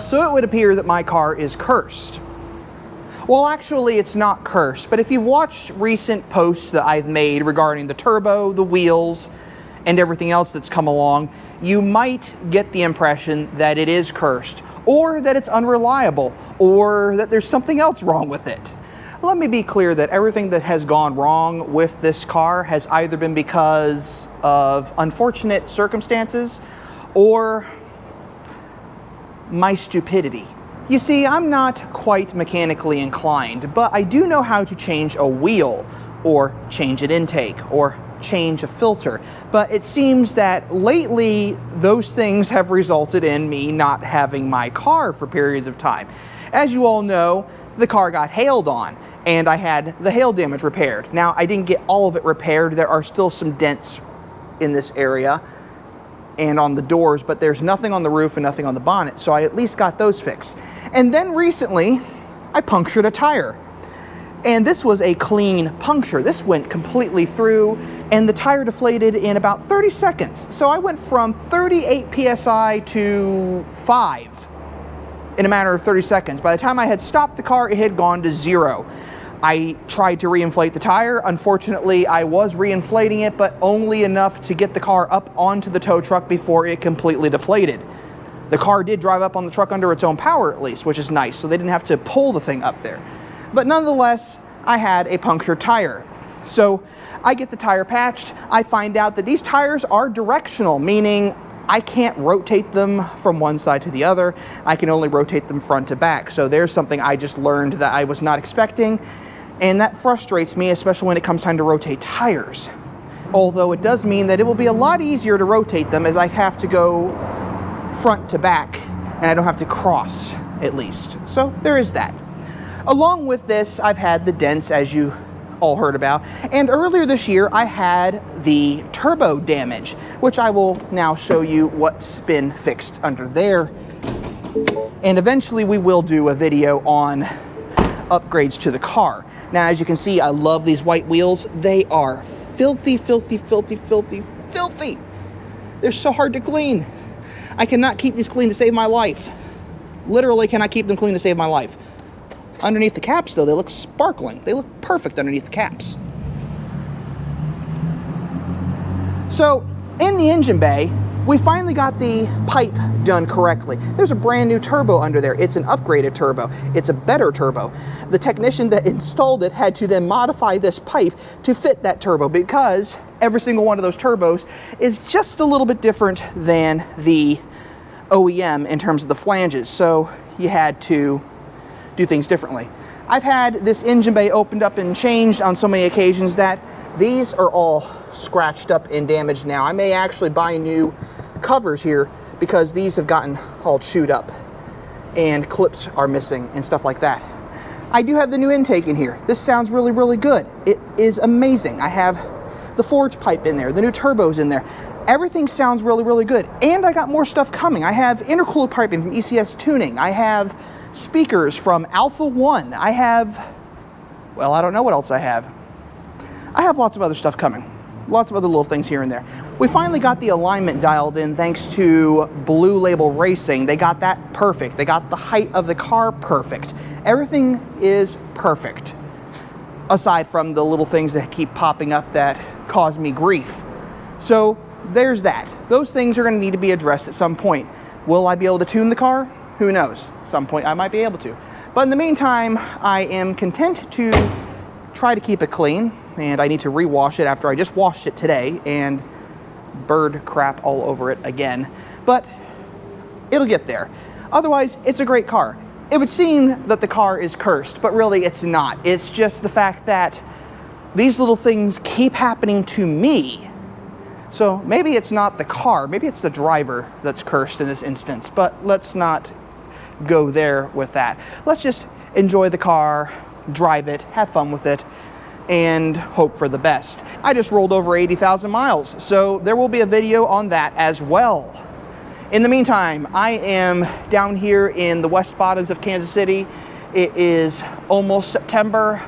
So it would appear that my car is cursed. Well, actually, it's not cursed, but if you've watched recent posts that I've made regarding the turbo, the wheels, and everything else that's come along, you might get the impression that it is cursed, or that it's unreliable, or that there's something else wrong with it. Let me be clear that everything that has gone wrong with this car has either been because of unfortunate circumstances or my stupidity. You see, I'm not quite mechanically inclined, but I do know how to change a wheel, or change an intake, or change a filter. But it seems that lately, those things have resulted in me not having my car for periods of time. As you all know, the car got hailed on, and I had the hail damage repaired. Now, I didn't get all of it repaired. There are still some dents in this area and on the doors, but there's nothing on the roof and nothing on the bonnet, so I at least got those fixed. And then recently, I punctured a tire. And this was a clean puncture. This went completely through, and the tire deflated in about 30 seconds. So I went from 38 PSI to 5 in a matter of 30 seconds. By the time I had stopped the car, it had gone to 0. I tried to reinflate the tire. Unfortunately, I was reinflating it, but only enough to get the car up onto the tow truck before it completely deflated. The car did drive up on the truck under its own power at least, which is nice, so they didn't have to pull the thing up there. But nonetheless, I had a punctured tire. So I get the tire patched. I find out that these tires are directional, meaning I can't rotate them from one side to the other. I can only rotate them front to back. So there's something I just learned that I was not expecting, and that frustrates me, especially when it comes time to rotate tires. Although it does mean that it will be a lot easier to rotate them, as I have to go front to back, and I don't have to cross, at least. So there is that. Along with this, I've had the dents, as you all heard about, and earlier this year I had the turbo damage, which I will now show you what's been fixed under there, and eventually we will do a video on upgrades to the car. Now, as you can see, I love these white wheels. They are filthy, filthy, filthy, filthy, filthy. They're so hard to clean. I cannot keep these clean to save my life. Literally cannot keep them clean to save my life. Underneath the caps, though, they look sparkling. They look perfect underneath the caps. So, in the engine bay, we finally got the pipe done correctly. There's a brand new turbo under there. It's an upgraded turbo. It's a better turbo. The technician that installed it had to then modify this pipe to fit that turbo, because every single one of those turbos is just a little bit different than the OEM in terms of the flanges. So you had to do things differently. I've had this engine bay opened up and changed on so many occasions that these are all scratched up and damaged now. I may actually buy new covers here, because these have gotten all chewed up and clips are missing and stuff like that. I do have the new intake in here. This sounds really, really good. It is amazing. I have the forge pipe in there, the new turbos in there. Everything sounds really, really good. And I got more stuff coming. I have intercooler piping from ECS Tuning. I have speakers from Alpha One. I have, well, I don't know what else I have. I have lots of other stuff coming. Lots of other little things here and there. We finally got the alignment dialed in thanks to Blue Label Racing. They got that perfect. They got the height of the car perfect. Everything is perfect, aside from the little things that keep popping up that cause me grief. So there's that. Those things are going to need to be addressed at some point. Will I be able to tune the car? Who knows? At some point I might be able to. But in the meantime, I am content to try to keep it clean, and I need to rewash it after I just washed it today and bird crap all over it again. But it'll get there. Otherwise, it's a great car. It would seem that the car is cursed, but really it's not. It's just the fact that these little things keep happening to me. So maybe it's not the car, maybe it's the driver that's cursed in this instance, but let's not go there with that. Let's just enjoy the car, drive it, have fun with it, and hope for the best. I just rolled over 80,000 miles, so there will be a video on that as well. In the meantime, I am down here in the West Bottoms of Kansas City. It is almost September.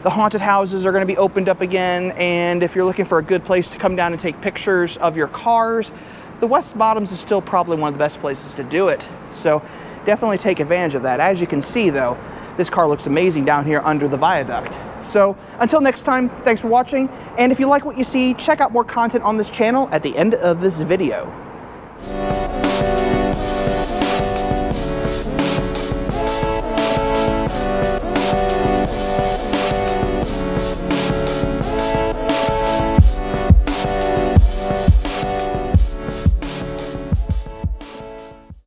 The haunted houses are going to be opened up again, and if you're looking for a good place to come down and take pictures of your cars, the West Bottoms is still probably one of the best places to do it. So definitely take advantage of that. As you can see though, this car looks amazing down here under the viaduct. So until next time, thanks for watching. And if you like what you see, check out more content on this channel at the end of this video.